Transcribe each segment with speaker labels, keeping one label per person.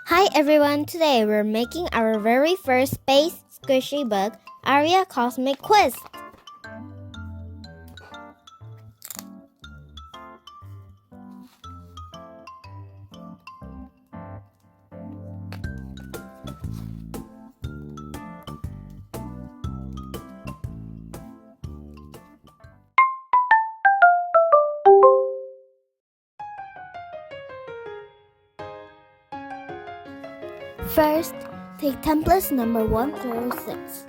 Speaker 1: Hi everyone, today we're making our very first space squishy book, Aria Cosmic Quiz. First, take templates number 1 through 6.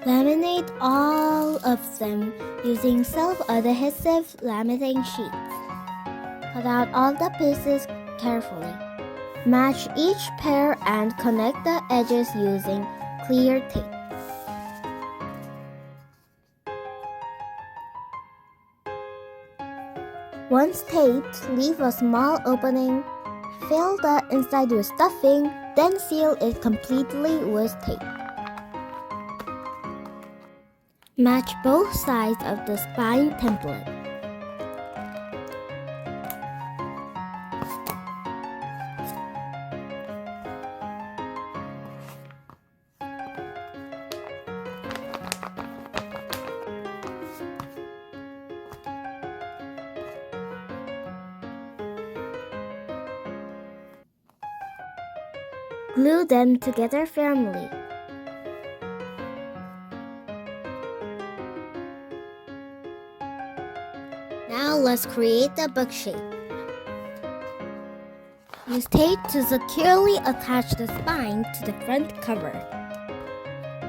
Speaker 1: Laminate all of them using self-adhesive laminating sheets. Cut out all the pieces carefully. Match each pair and connect the edges using clear tape. Once taped, leave a small opening. Fill the inside with stuffing, then seal it completely with tape. Match both sides of the spine template. Glue them together firmly. Now let's create the book shape. Use tape to securely attach the spine to the front cover.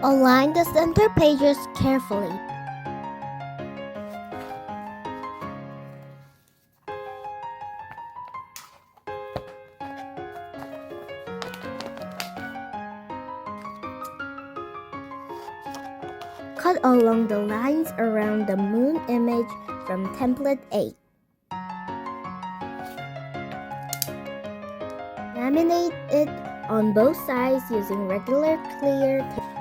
Speaker 1: Align the center pages carefully. Cut along the lines around the moon image from template 8. Laminate it on both sides using regular clear tape.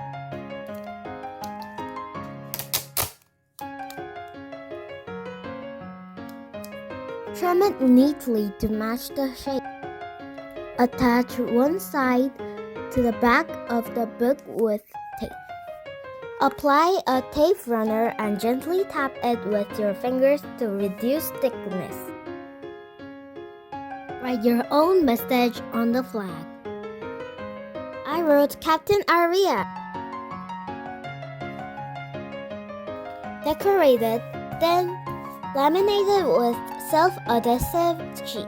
Speaker 1: Trim it neatly to match the shape. Attach one side to the back of the book with tape. Apply a tape runner and gently tap it with your fingers to reduce thickness. Write your own message on the flag. I wrote Captain Aria. Decorate it, then laminate it with self-adhesive sheets.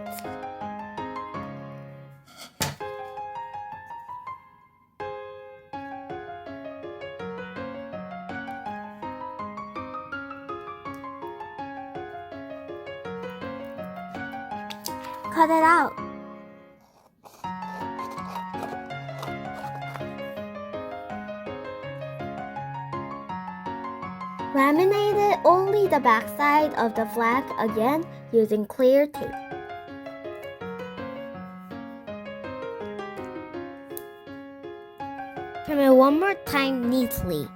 Speaker 1: Cut it out. Laminate only the backside of the flag again using clear tape. Trim it one more time neatly.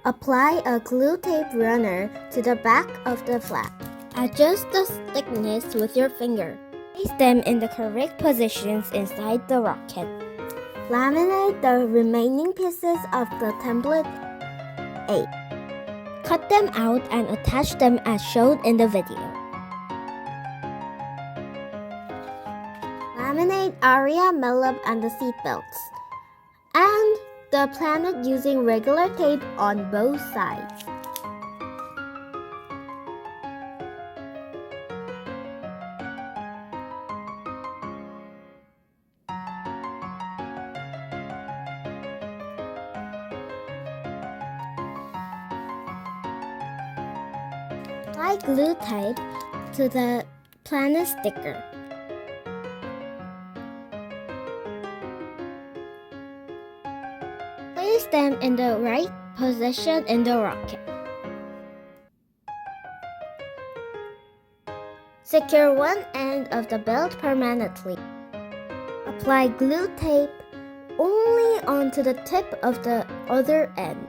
Speaker 1: Apply a glue tape runner to the back of the flag. Adjust the thickness with your finger. Place them in the correct positions inside the rocket. Laminate the remaining pieces of the template 8. Cut them out and attach them as shown in the video. Laminate Aria, Melub, and the seatbelts, and the planet using regular tape on both sides. Apply glue tape to the planet sticker. Place them in the right position in the rocket. Secure one end of the belt permanently. Apply glue tape only onto the tip of the other end.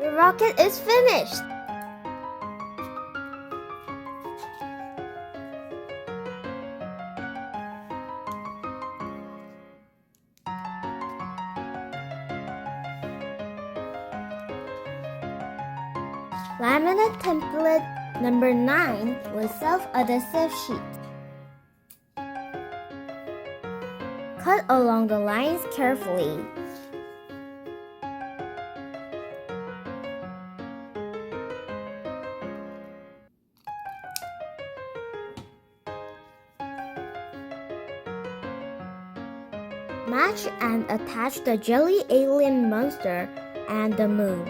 Speaker 1: The rocket is finished! Laminate template number 9 with self-adhesive sheet. Cut along the lines carefully. Match and attach the jelly alien monster and the moon.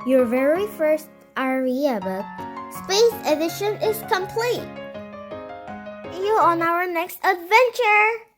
Speaker 1: Your very first Aria book, Space Edition, is complete! See you on our next adventure!